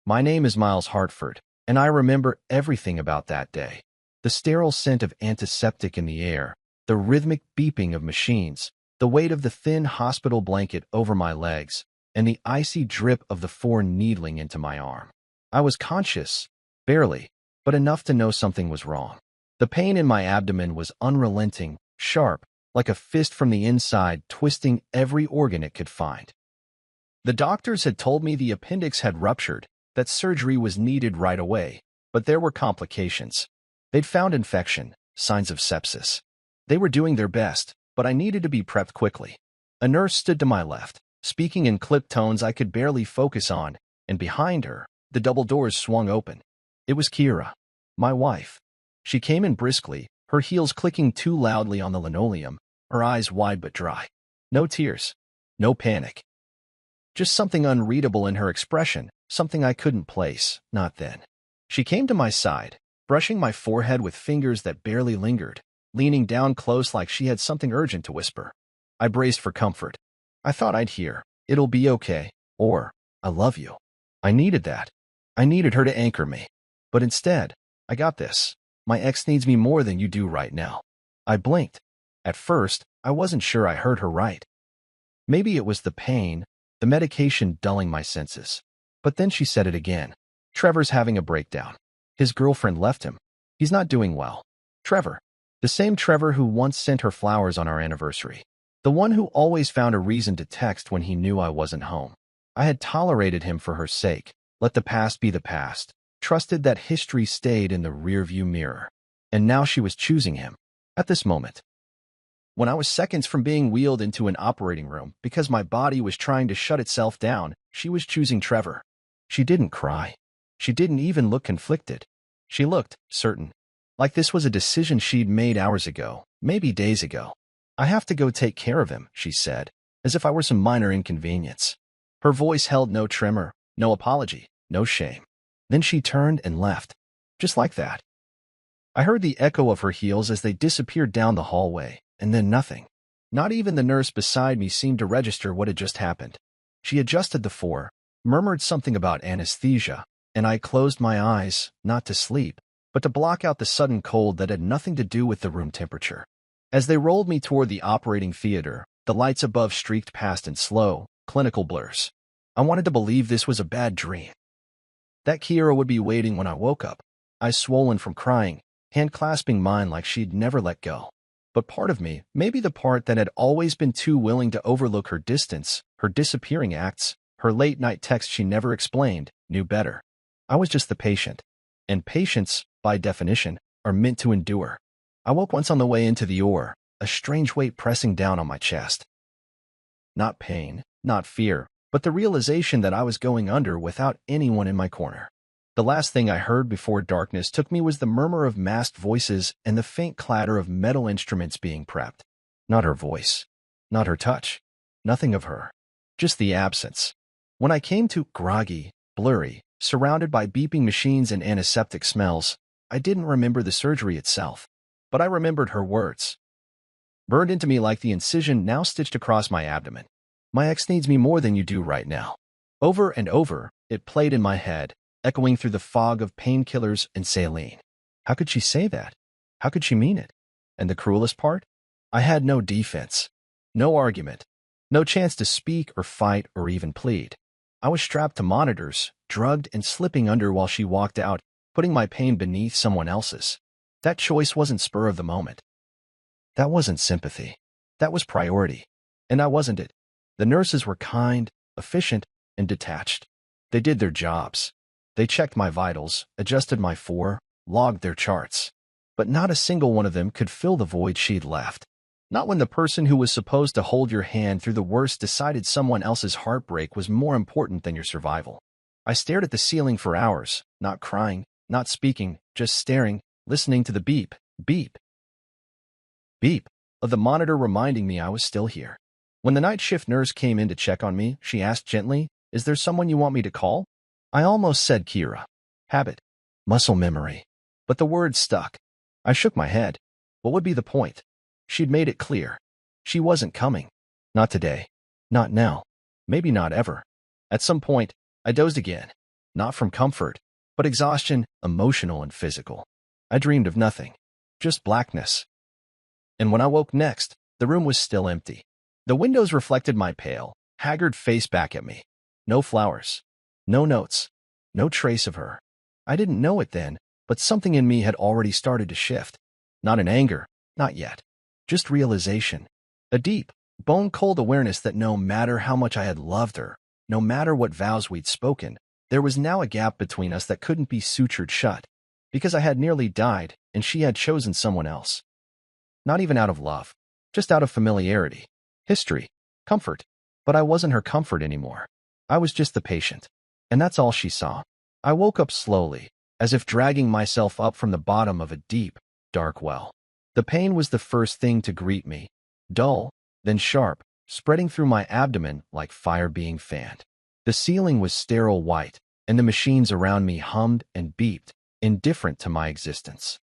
My name is Miles Hartford, and I remember everything about that day. The sterile scent of antiseptic in the air, the rhythmic beeping of machines, the weight of the thin hospital blanket over my legs, and the icy drip of the foreign needling into my arm. I was conscious, barely, but enough to know something was wrong. The pain in my abdomen was unrelenting, sharp, like a fist from the inside twisting every organ it could find. The doctors had told me the appendix had ruptured, that surgery was needed right away, but there were complications. They'd found infection, signs of sepsis. They were doing their best, but I needed to be prepped quickly. A nurse stood to my left, speaking in clipped tones I could barely focus on, and behind her, the double doors swung open. It was Kira, my wife. She came in briskly, her heels clicking too loudly on the linoleum, her eyes wide but dry. No tears. No panic. Just something unreadable in her expression, something I couldn't place, not then. She came to my side, brushing my forehead with fingers that barely lingered, leaning down close like she had something urgent to whisper. I braced for comfort. I thought I'd hear, "It'll be okay," or, "I love you." I needed that. I needed her to anchor me. But instead, I got this. "My ex needs me more than you do right now." I blinked. At first, I wasn't sure I heard her right. Maybe it was the pain, the medication dulling my senses. But then she said it again. "Trevor's having a breakdown. His girlfriend left him. He's not doing well." Trevor. The same Trevor who once sent her flowers on our anniversary. The one who always found a reason to text when he knew I wasn't home. I had tolerated him for her sake, let the past be the past, trusted that history stayed in the rearview mirror. And now she was choosing him. At this moment. When I was seconds from being wheeled into an operating room because my body was trying to shut itself down, she was choosing Trevor. She didn't cry. She didn't even look conflicted. She looked certain. Like this was a decision she'd made hours ago, maybe days ago. "I have to go take care of him," she said, as if I were some minor inconvenience. Her voice held no tremor, no apology, no shame. Then she turned and left. Just like that. I heard the echo of her heels as they disappeared down the hallway, and then nothing. Not even the nurse beside me seemed to register what had just happened. She adjusted the four, murmured something about anesthesia, and I closed my eyes, not to sleep, but to block out the sudden cold that had nothing to do with the room temperature. As they rolled me toward the operating theater, the lights above streaked past in slow, clinical blurs. I wanted to believe this was a bad dream. That Kira would be waiting when I woke up, eyes swollen from crying, hand clasping mine like she'd never let go. But part of me, maybe the part that had always been too willing to overlook her distance, her disappearing acts, her late-night texts she never explained, knew better. I was just the patient. And patients, by definition, are meant to endure. I woke once on the way into the OR, a strange weight pressing down on my chest. Not pain, not fear, but the realization that I was going under without anyone in my corner. The last thing I heard before darkness took me was the murmur of masked voices and the faint clatter of metal instruments being prepped. Not her voice. Not her touch. Nothing of her. Just the absence. When I came to, groggy, blurry, surrounded by beeping machines and antiseptic smells, I didn't remember the surgery itself. But I remembered her words. Burned into me like the incision now stitched across my abdomen. "My ex needs me more than you do right now." Over and over, it played in my head, echoing through the fog of painkillers and saline. How could she say that? How could she mean it? And the cruelest part? I had no defense. No argument. No chance to speak or fight or even plead. I was strapped to monitors, drugged and slipping under while she walked out, putting my pain beneath someone else's. That choice wasn't spur of the moment. That wasn't sympathy. That was priority. And I wasn't it. The nurses were kind, efficient, and detached. They did their jobs. They checked my vitals, adjusted my four, logged their charts. But not a single one of them could fill the void she'd left. Not when the person who was supposed to hold your hand through the worst decided someone else's heartbreak was more important than your survival. I stared at the ceiling for hours, not crying, not speaking, just staring, listening to the beep, beep, beep of the monitor reminding me I was still here. When the night shift nurse came in to check on me, she asked gently, "Is there someone you want me to call?" I almost said Kira. Habit. Muscle memory. But the word stuck. I shook my head. What would be the point? She'd made it clear. She wasn't coming. Not today. Not now. Maybe not ever. At some point, I dozed again. not from comfort, but exhaustion, emotional and physical. I dreamed of nothing, just blackness. And when I woke next, the room was still empty. The windows reflected my pale, haggard face back at me. No flowers, no notes, no trace of her. I didn't know it then, but something in me had already started to shift. Not in anger, not yet. Just realization. A deep, bone-cold awareness that no matter how much I had loved her, no matter what vows we'd spoken, there was now a gap between us that couldn't be sutured shut, because I had nearly died and she had chosen someone else. Not even out of love, just out of familiarity, history, comfort. But I wasn't her comfort anymore. I was just the patient. And that's all she saw. I woke up slowly, as if dragging myself up from the bottom of a deep, dark well. The pain was the first thing to greet me, dull, then sharp, spreading through my abdomen like fire being fanned. The ceiling was sterile white, and the machines around me hummed and beeped, indifferent to my existence.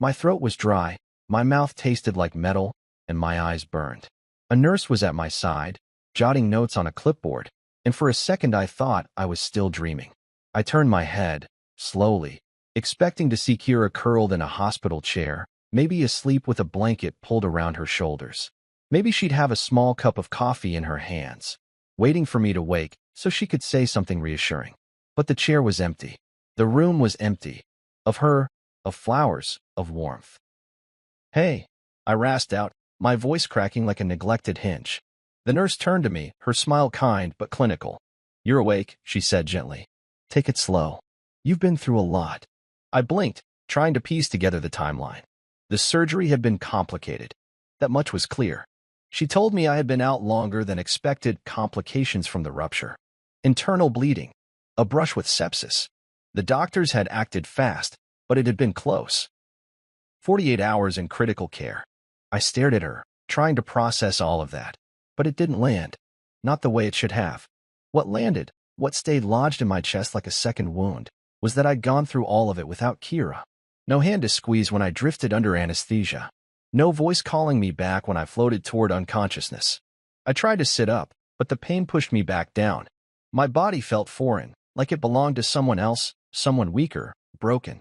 My throat was dry, my mouth tasted like metal, and my eyes burned. A nurse was at my side, jotting notes on a clipboard, and for a second I thought I was still dreaming. I turned my head, slowly, expecting to see Kira curled in a hospital chair, maybe asleep with a blanket pulled around her shoulders. Maybe she'd have a small cup of coffee in her hands, waiting for me to wake so she could say something reassuring. But the chair was empty. The room was empty. Of her, of flowers, of warmth. "Hey," I rasped out, my voice cracking like a neglected hinge. The nurse turned to me, her smile kind but clinical. "You're awake," she said gently. "Take it slow. You've been through a lot." I blinked, trying to piece together the timeline. The surgery had been complicated. That much was clear. She told me I had been out longer than expected, complications from the rupture. Internal bleeding. A brush with sepsis. The doctors had acted fast, but it had been close. 48 hours in critical care. I stared at her, trying to process all of that. But it didn't land. Not the way it should have. What landed, what stayed lodged in my chest like a second wound, was that I'd gone through all of it without Kira. No hand to squeeze when I drifted under anesthesia. No voice calling me back when I floated toward unconsciousness. I tried to sit up, but the pain pushed me back down. My body felt foreign, like it belonged to someone else, someone weaker, broken.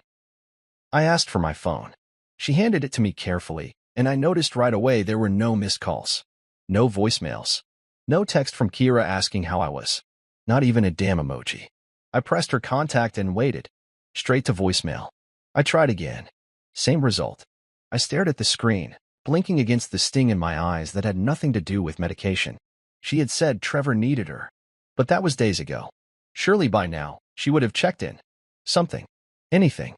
I asked for my phone. She handed it to me carefully, and I noticed right away there were no missed calls. No voicemails. No text from Kira asking how I was. Not even a damn emoji. I pressed her contact and waited. Straight to voicemail. I tried again. Same result. I stared at the screen, blinking against the sting in my eyes that had nothing to do with medication. She had said Trevor needed her. But that was days ago. Surely by now, she would have checked in. Something. Anything.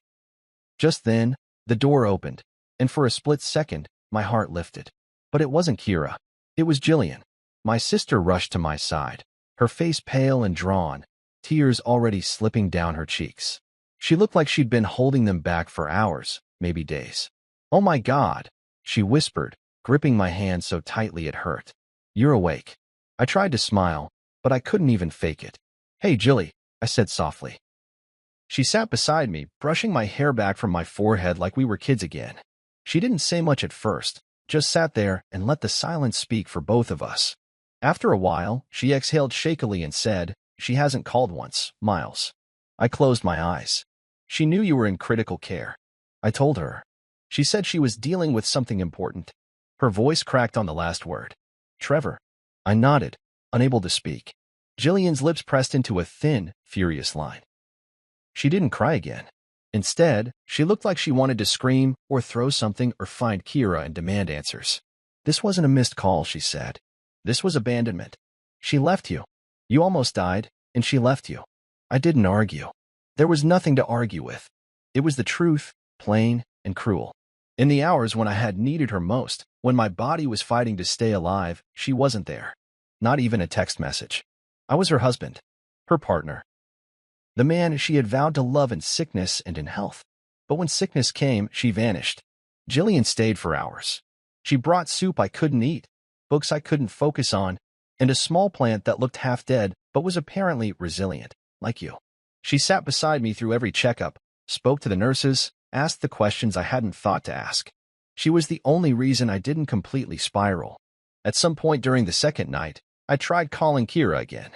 Just then, the door opened, and for a split second, my heart lifted. But it wasn't Kira. It was Jillian. My sister rushed to my side, her face pale and drawn, tears already slipping down her cheeks. She looked like she'd been holding them back for hours, maybe days. "Oh my God," she whispered, gripping my hand so tightly it hurt. "You're awake." I tried to smile, but I couldn't even fake it. "Hey, Jilly," I said softly. She sat beside me, brushing my hair back from my forehead like we were kids again. She didn't say much at first, just sat there and let the silence speak for both of us. After a while, she exhaled shakily and said, "She hasn't called once, Miles." I closed my eyes. "She knew you were in critical care." I told her. She said she was dealing with something important. Her voice cracked on the last word. "Trevor." I nodded, unable to speak. Jillian's lips pressed into a thin, furious line. She didn't cry again. Instead, she looked like she wanted to scream or throw something or find Kira and demand answers. "This wasn't a missed call," she said. "This was abandonment. She left you. You almost died, and she left you." I didn't argue. There was nothing to argue with. It was the truth, plain and cruel. In the hours when I had needed her most, when my body was fighting to stay alive, she wasn't there. Not even a text message. I was her husband, her partner. The man she had vowed to love in sickness and in health. But when sickness came, she vanished. Jillian stayed for hours. She brought soup I couldn't eat, books I couldn't focus on, and a small plant that looked half dead but was apparently resilient, like you. She sat beside me through every checkup, spoke to the nurses, asked the questions I hadn't thought to ask. She was the only reason I didn't completely spiral. At some point during the second night, I tried calling Kira again.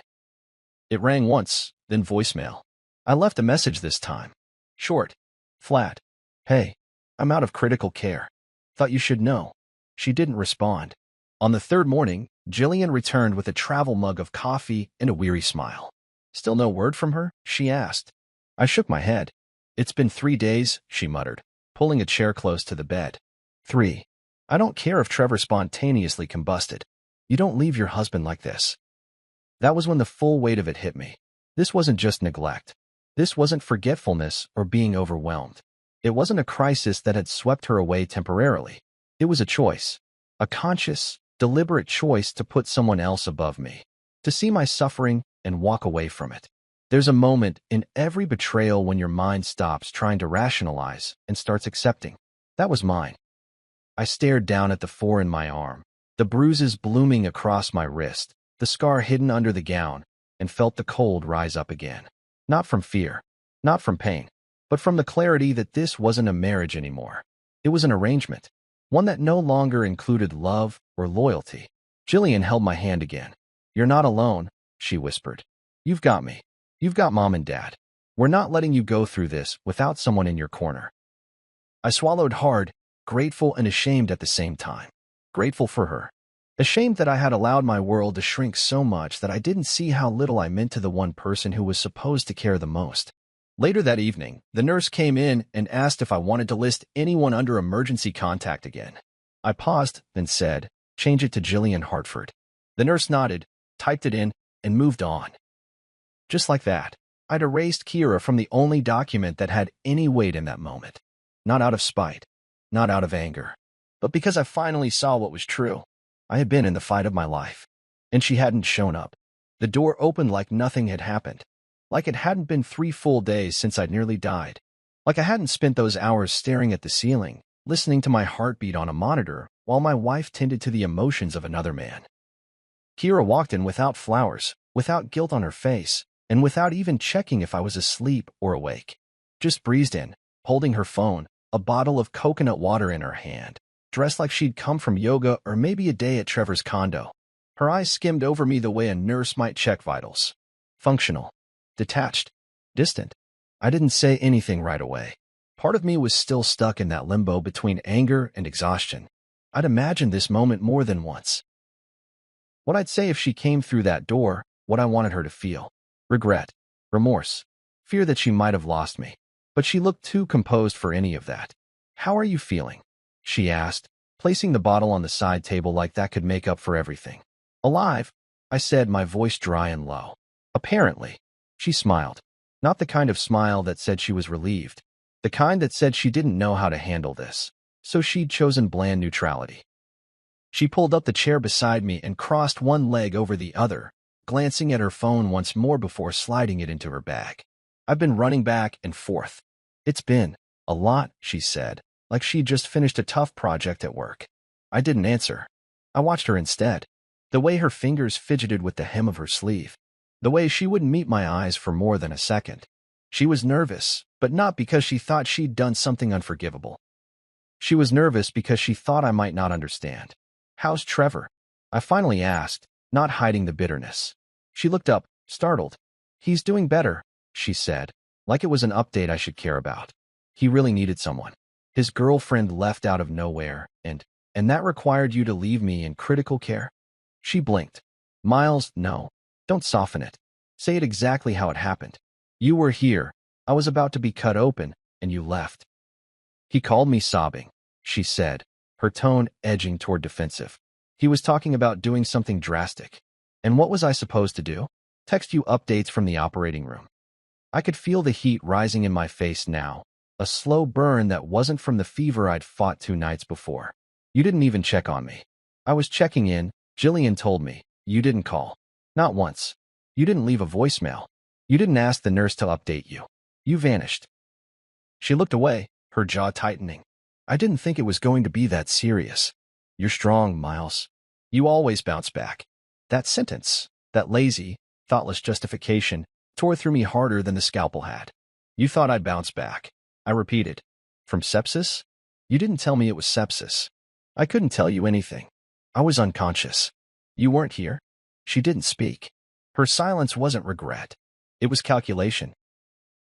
It rang once, then voicemail. I left a message this time. Short. Flat. Hey, I'm out of critical care. Thought you should know. She didn't respond. On the third morning, Jillian returned with a travel mug of coffee and a weary smile. Still no word from her? She asked. I shook my head. It's been 3 days, she muttered, pulling a chair close to the bed. 3. I don't care if Trevor spontaneously combusted. You don't leave your husband like this. That was when the full weight of it hit me. This wasn't just neglect. This wasn't forgetfulness or being overwhelmed. It wasn't a crisis that had swept her away temporarily. It was a choice. A conscious, deliberate choice to put someone else above me. To see my suffering and walk away from it. There's a moment in every betrayal when your mind stops trying to rationalize and starts accepting. That was mine. I stared down at the 4 in my arm, the bruises blooming across my wrist, the scar hidden under the gown, and felt the cold rise up again. Not from fear, not from pain, but from the clarity that this wasn't a marriage anymore. It was an arrangement, one that no longer included love or loyalty. Jillian held my hand again. You're not alone, she whispered. You've got me. You've got Mom and Dad. We're not letting you go through this without someone in your corner. I swallowed hard, grateful and ashamed at the same time. Grateful for her. Ashamed that I had allowed my world to shrink so much that I didn't see how little I meant to the one person who was supposed to care the most. Later that evening, the nurse came in and asked if I wanted to list anyone under emergency contact again. I paused, then said, change it to Jillian Hartford. The nurse nodded, typed it in, and moved on. Just like that, I'd erased Kira from the only document that had any weight in that moment. Not out of spite, not out of anger, but because I finally saw what was true. I had been in the fight of my life, and she hadn't shown up. The door opened like nothing had happened, like it hadn't been 3 full days since I'd nearly died, like I hadn't spent those hours staring at the ceiling, listening to my heartbeat on a monitor while my wife tended to the emotions of another man. Kira walked in without flowers, without guilt on her face, and without even checking if I was asleep or awake. Just breezed in, holding her phone, a bottle of coconut water in her hand, dressed like she'd come from yoga or maybe a day at Trevor's condo. Her eyes skimmed over me the way a nurse might check vitals. Functional. Detached. Distant. I didn't say anything right away. Part of me was still stuck in that limbo between anger and exhaustion. I'd imagined this moment more than once. What I'd say if she came through that door, what I wanted her to feel. Regret. Remorse. Fear that she might have lost me. But she looked too composed for any of that. How are you feeling? She asked, placing the bottle on the side table like that could make up for everything. Alive, I said, my voice dry and low. Apparently. She smiled. Not the kind of smile that said she was relieved. The kind that said she didn't know how to handle this, so she'd chosen bland neutrality. She pulled up the chair beside me and crossed one leg over the other, glancing at her phone once more before sliding it into her bag. I've been running back and forth. It's been a lot, she said, like she'd just finished a tough project at work. I didn't answer. I watched her instead. The way her fingers fidgeted with the hem of her sleeve. The way she wouldn't meet my eyes for more than a second. She was nervous, but not because she thought she'd done something unforgivable. She was nervous because she thought I might not understand. How's Trevor? I finally asked, not hiding the bitterness. She looked up, startled. He's doing better, she said, like it was an update I should care about. He really needed someone. His girlfriend left out of nowhere, and that required you to leave me in critical care? She blinked. Miles, no. Don't soften it. Say it exactly how it happened. You were here. I was about to be cut open, and you left. He called me sobbing, she said, her tone edging toward defensive. He was talking about doing something drastic. And what was I supposed to do? Text you updates from the operating room. I could feel the heat rising in my face now, a slow burn that wasn't from the fever I'd fought 2 nights before. You didn't even check on me. I was checking in, Jillian told me. You didn't call. Not once. You didn't leave a voicemail. You didn't ask the nurse to update you. You vanished. She looked away, her jaw tightening. I didn't think it was going to be that serious. You're strong, Miles. You always bounce back. That sentence, that lazy, thoughtless justification, tore through me harder than the scalpel had. You thought I'd bounce back. I repeated. From sepsis? You didn't tell me it was sepsis. I couldn't tell you anything. I was unconscious. You weren't here. She didn't speak. Her silence wasn't regret. It was calculation.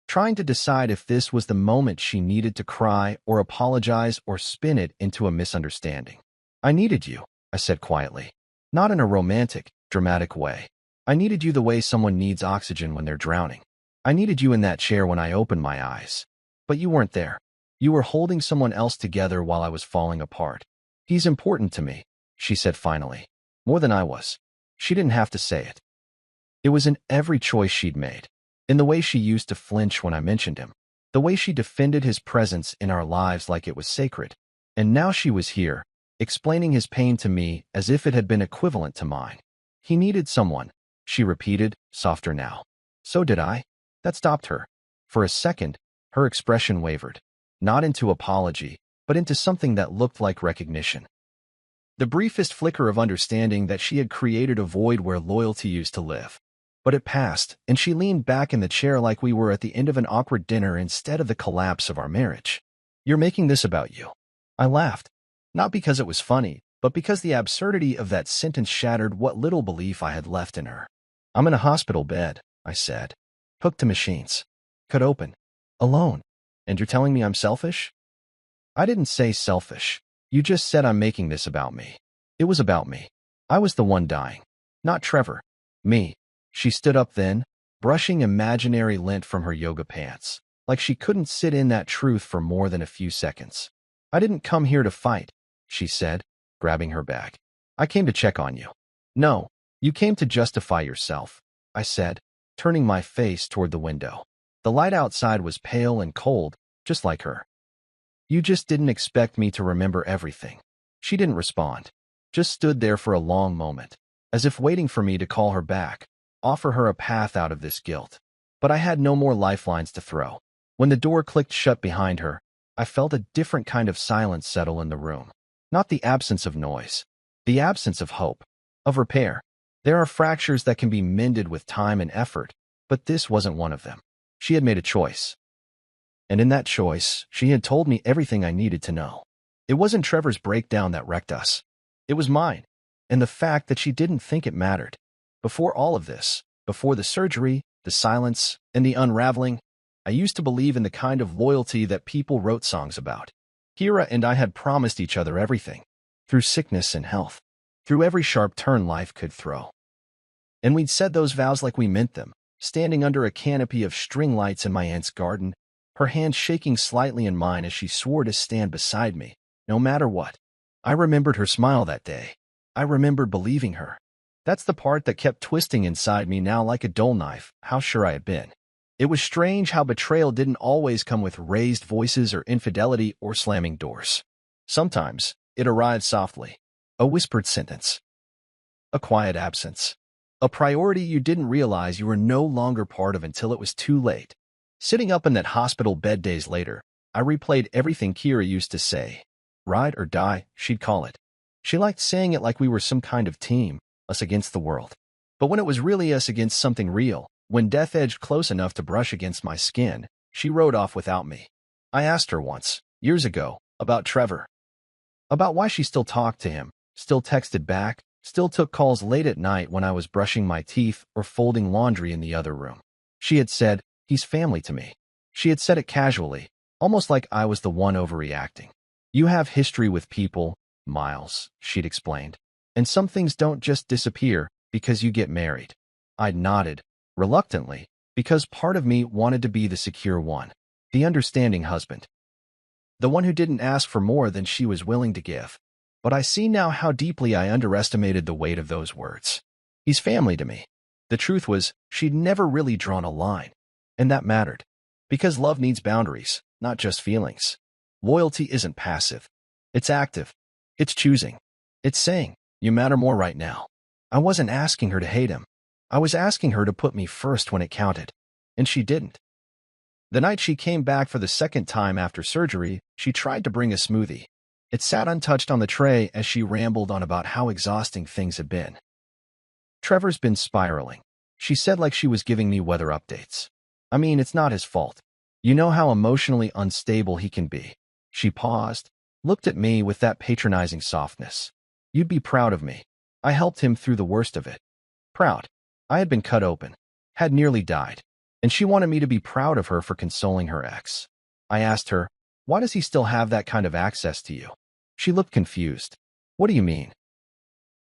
trying to decide if this was the moment she needed to cry or apologize or spin it into a misunderstanding. I needed you, I said quietly. Not in a romantic, dramatic way. I needed you the way someone needs oxygen when they're drowning. I needed you in that chair when I opened my eyes. But you weren't there. You were holding someone else together while I was falling apart. He's important to me, she said finally. More than I was. She didn't have to say it. It was in every choice she'd made. In the way she used to flinch when I mentioned him. The way she defended his presence in our lives like it was sacred. And now she was here, explaining his pain to me as if it had been equivalent to mine. He needed someone, she repeated, softer now. So did I. That stopped her. For a second, her expression wavered. Not into apology, but into something that looked like recognition. The briefest flicker of understanding that she had created a void where loyalty used to live. But it passed, and she leaned back in the chair like we were at the end of an awkward dinner instead of the collapse of our marriage. You're making this about you. I laughed. Not because it was funny, but because the absurdity of that sentence shattered what little belief I had left in her. I'm in a hospital bed, I said. Hooked to machines. Cut open. Alone. And you're telling me I'm selfish? I didn't say selfish. You just said I'm making this about me. It was about me. I was the one dying. Not Trevor. Me. She stood up then, brushing imaginary lint from her yoga pants, like she couldn't sit in that truth for more than a few seconds. I didn't come here to fight, she said, grabbing her bag. I came to check on you. No, you came to justify yourself, I said, turning my face toward the window. The light outside was pale and cold, just like her. You just didn't expect me to remember everything. She didn't respond, just stood there for a long moment, as if waiting for me to call her back, offer her a path out of this guilt. But I had no more lifelines to throw. When the door clicked shut behind her, I felt a different kind of silence settle in the room. Not the absence of noise, the absence of hope, of repair. There are fractures that can be mended with time and effort, but this wasn't one of them. She had made a choice. And in that choice, she had told me everything I needed to know. It wasn't Trevor's breakdown that wrecked us. It was mine, and the fact that she didn't think it mattered. Before all of this, before the surgery, the silence, and the unraveling, I used to believe in the kind of loyalty that people wrote songs about. Kira and I had promised each other everything, through sickness and health, through every sharp turn life could throw. And we'd said those vows like we meant them, standing under a canopy of string lights in my aunt's garden, her hand shaking slightly in mine as she swore to stand beside me, no matter what. I remembered her smile that day. I remembered believing her. That's the part that kept twisting inside me now like a dull knife, how sure I had been. It was strange how betrayal didn't always come with raised voices or infidelity or slamming doors. Sometimes, it arrived softly. A whispered sentence. A quiet absence. A priority you didn't realize you were no longer part of until it was too late. Sitting up in that hospital bed days later, I replayed everything Kira used to say. Ride or die, she'd call it. She liked saying it like we were some kind of team, us against the world. But when it was really us against something real, when death edged close enough to brush against my skin, she rode off without me. I asked her once, years ago, about Trevor. About why she still talked to him, still texted back, still took calls late at night when I was brushing my teeth or folding laundry in the other room. She had said, he's family to me. She had said it casually, almost like I was the one overreacting. You have history with people, Miles, she'd explained. And some things don't just disappear because you get married. I'd nodded, reluctantly, because part of me wanted to be the secure one, the understanding husband. The one who didn't ask for more than she was willing to give. But I see now how deeply I underestimated the weight of those words. He's family to me. The truth was, she'd never really drawn a line. And that mattered. Because love needs boundaries, not just feelings. Loyalty isn't passive. It's active. It's choosing. It's saying, you matter more right now. I wasn't asking her to hate him. I was asking her to put me first when it counted. And she didn't. The night she came back for the second time after surgery, she tried to bring a smoothie. It sat untouched on the tray as she rambled on about how exhausting things had been. Trevor's been spiraling, she said like she was giving me weather updates. I mean, it's not his fault. You know how emotionally unstable he can be. She paused, looked at me with that patronizing softness. You'd be proud of me. I helped him through the worst of it. Proud. I had been cut open. Had nearly died. and she wanted me to be proud of her for consoling her ex. I asked her, "Why does he still have that kind of access to you?" She looked confused. "What do you mean?"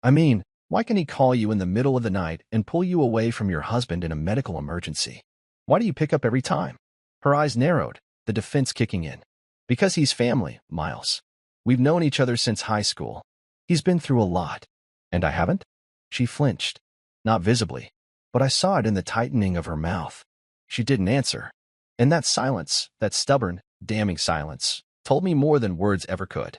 "I mean, why can he call you in the middle of the night and pull you away from your husband in a medical emergency? Why do you pick up every time?" Her eyes narrowed, the defense kicking in. "Because he's family, Miles. We've known each other since high school. He's been through a lot. And I haven't?" She flinched. Not visibly, but I saw it in the tightening of her mouth. She didn't answer. And that silence, that stubborn, damning silence, told me more than words ever could.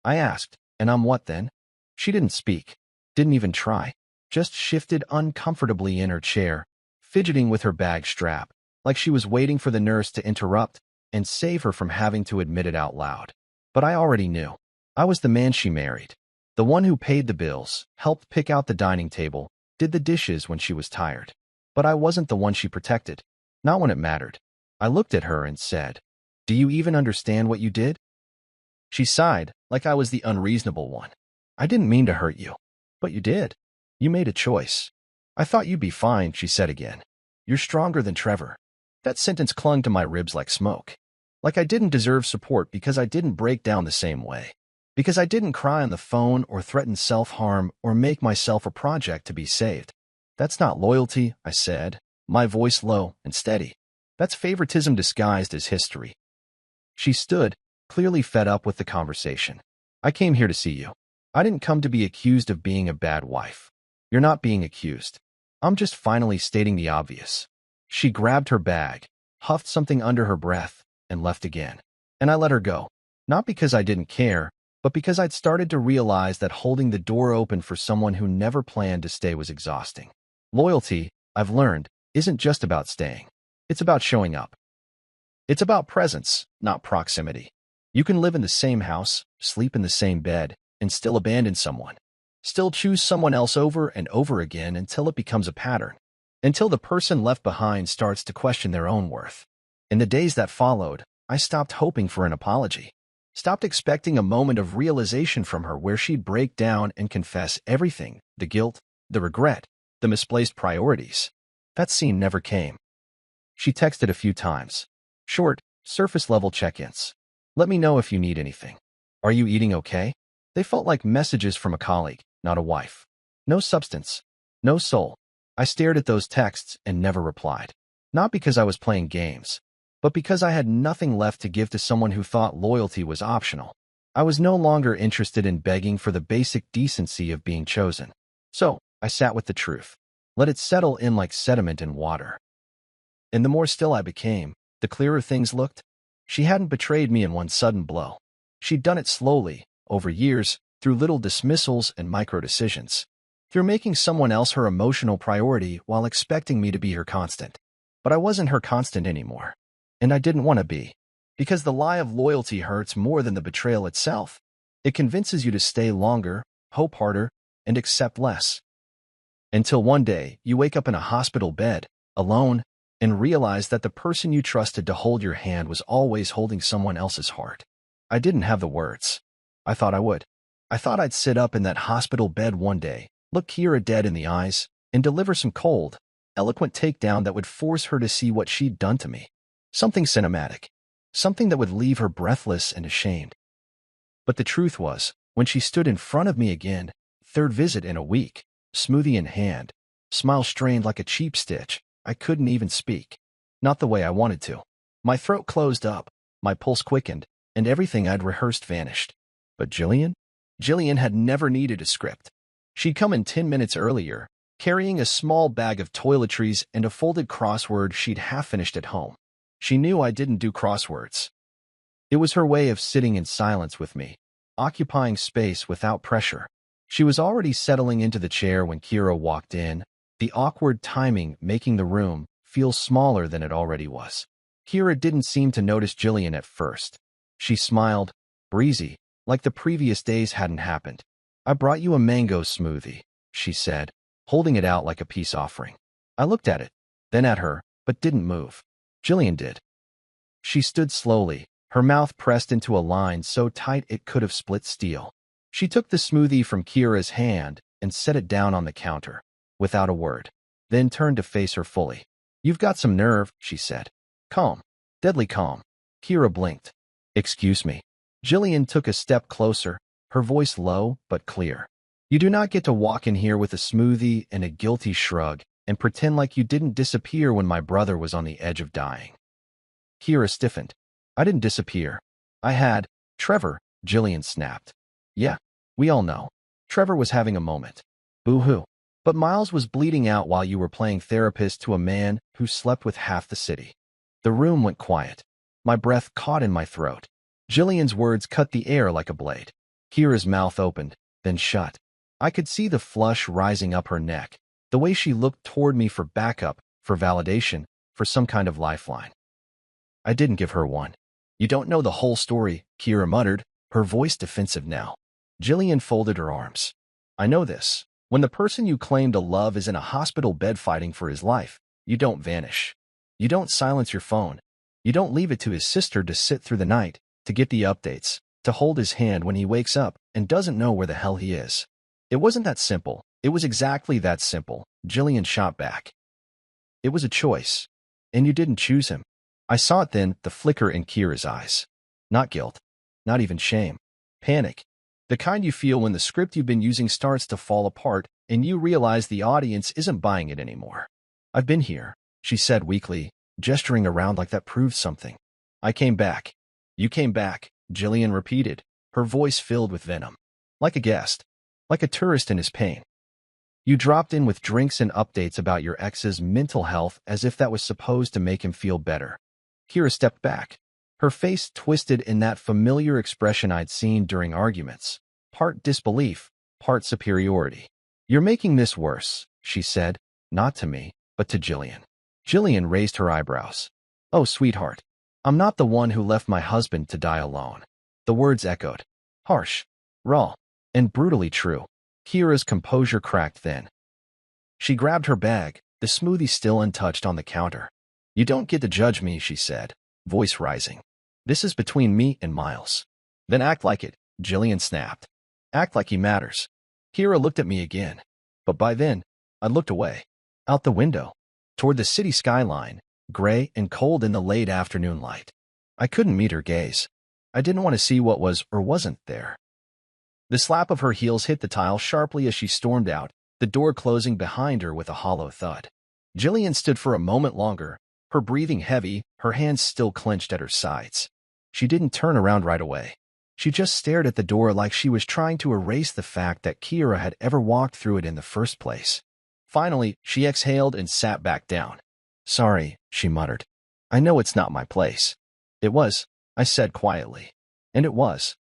I asked, "And I'm what then?" She didn't speak, didn't even try, just shifted uncomfortably in her chair, fidgeting with her bag strap, like she was waiting for the nurse to interrupt and save her from having to admit it out loud. But I already knew. I was the man she married, the one who paid the bills, helped pick out the dining table, did the dishes when she was tired. But I wasn't the one she protected, not when it mattered. I looked at her and said, "Do you even understand what you did?" She sighed, like I was the unreasonable one. "I didn't mean to hurt you. But you did. You made a choice." "I thought you'd be fine," she said again. "You're stronger than Trevor." That sentence clung to my ribs like smoke. Like I didn't deserve support because I didn't break down the same way. Because I didn't cry on the phone or threaten self-harm or make myself a project to be saved. "That's not loyalty," I said, my voice low and steady. "That's favoritism disguised as history." She stood, clearly fed up with the conversation. "I came here to see you. I didn't come to be accused of being a bad wife." "You're not being accused. I'm just finally stating the obvious." She grabbed her bag, huffed something under her breath, and left again. And I let her go. Not because I didn't care, but because I'd started to realize that holding the door open for someone who never planned to stay was exhausting. Loyalty, I've learned, isn't just about staying. It's about showing up. It's about presence, not proximity. You can live in the same house, sleep in the same bed, and still abandon someone. Still choose someone else over and over again until it becomes a pattern. Until the person left behind starts to question their own worth. In the days that followed, I stopped hoping for an apology. Stopped expecting a moment of realization from her where she'd break down and confess everything, the guilt, the regret, the misplaced priorities. That scene never came. She texted a few times. Short, surface-level check-ins. "Let me know if you need anything. Are you eating okay?" They felt like messages from a colleague, not a wife. No substance. No soul. I stared at those texts and never replied. Not because I was playing games, but because I had nothing left to give to someone who thought loyalty was optional. I was no longer interested in begging for the basic decency of being chosen. So, I sat with the truth. Let it settle in like sediment in water. And the more still I became, the clearer things looked. She hadn't betrayed me in one sudden blow. She'd done it slowly, over years, through little dismissals and micro-decisions. Through making someone else her emotional priority while expecting me to be her constant. But I wasn't her constant anymore. And I didn't want to be. Because the lie of loyalty hurts more than the betrayal itself. It convinces you to stay longer, hope harder, and accept less. Until one day, you wake up in a hospital bed, alone, and realize that the person you trusted to hold your hand was always holding someone else's heart. I didn't have the words. I thought I would. I thought I'd sit up in that hospital bed one day, look Kira dead in the eyes, and deliver some cold, eloquent takedown that would force her to see what she'd done to me. Something cinematic. Something that would leave her breathless and ashamed. But the truth was, when she stood in front of me again, third visit in a week, smoothie in hand, smile strained like a cheap stitch, I couldn't even speak. Not the way I wanted to. My throat closed up, my pulse quickened, and everything I'd rehearsed vanished. But Jillian? Jillian had never needed a script. She'd come in 10 minutes earlier, carrying a small bag of toiletries and a folded crossword she'd half finished at home. She knew I didn't do crosswords. It was her way of sitting in silence with me, occupying space without pressure. She was already settling into the chair when Kira walked in, the awkward timing making the room feel smaller than it already was. Kira didn't seem to notice Jillian at first. She smiled, breezy, like the previous days hadn't happened. "I brought you a mango smoothie," she said, holding it out like a peace offering. I looked at it, then at her, but didn't move. Jillian did. She stood slowly, her mouth pressed into a line so tight it could have split steel. She took the smoothie from Kira's hand and set it down on the counter, without a word, then turned to face her fully. You've got some nerve, she said. Calm. Deadly calm. Kira blinked. Excuse me. Jillian took a step closer, her voice low but clear. You do not get to walk in here with a smoothie and a guilty shrug and pretend like you didn't disappear when my brother was on the edge of dying. Kira stiffened. I didn't disappear. I had. Trevor, Jillian snapped. Yeah, we all know. Trevor was having a moment. Boo-hoo. But Miles was bleeding out while you were playing therapist to a man who slept with half the city. The room went quiet. My breath caught in my throat. Jillian's words cut the air like a blade. Kira's mouth opened, then shut. I could see the flush rising up her neck, the way she looked toward me for backup, for validation, for some kind of lifeline. I didn't give her one. You don't know the whole story, Kira muttered, her voice defensive now. Jillian folded her arms. I know this. When the person you claim to love is in a hospital bed fighting for his life, you don't vanish. You don't silence your phone. You don't leave it to his sister to sit through the night, to get the updates, to hold his hand when he wakes up and doesn't know where the hell he is. It wasn't that simple. It was exactly that simple, Jillian shot back. It was a choice. And you didn't choose him. I saw it then, the flicker in Kira's eyes. Not guilt. Not even shame. Panic. The kind you feel when the script you've been using starts to fall apart and you realize the audience isn't buying it anymore. I've been here, she said weakly, gesturing around like that proved something. I came back. You came back, Jillian repeated, her voice filled with venom. Like a guest. Like a tourist in his pain. You dropped in with drinks and updates about your ex's mental health as if that was supposed to make him feel better. Kira stepped back. Her face twisted in that familiar expression I'd seen during arguments. Part disbelief, part superiority. You're making this worse, she said, not to me, but to Jillian. Jillian raised her eyebrows. Oh, sweetheart. I'm not the one who left my husband to die alone. The words echoed. Harsh, raw, and brutally true. Kira's composure cracked then. She grabbed her bag, the smoothie still untouched on the counter. You don't get to judge me, she said, voice rising. This is between me and Miles. Then act like it, Jillian snapped. Act like he matters. Kira looked at me again. But by then, I looked away. Out the window. Toward the city skyline, gray and cold in the late afternoon light. I couldn't meet her gaze. I didn't want to see what was or wasn't there. The slap of her heels hit the tile sharply as she stormed out, the door closing behind her with a hollow thud. Jillian stood for a moment longer, her breathing heavy, her hands still clenched at her sides. She didn't turn around right away. She just stared at the door like she was trying to erase the fact that Kira had ever walked through it in the first place. Finally, she exhaled and sat back down. Sorry, she muttered. I know it's not my place. It was, I said quietly. And it was.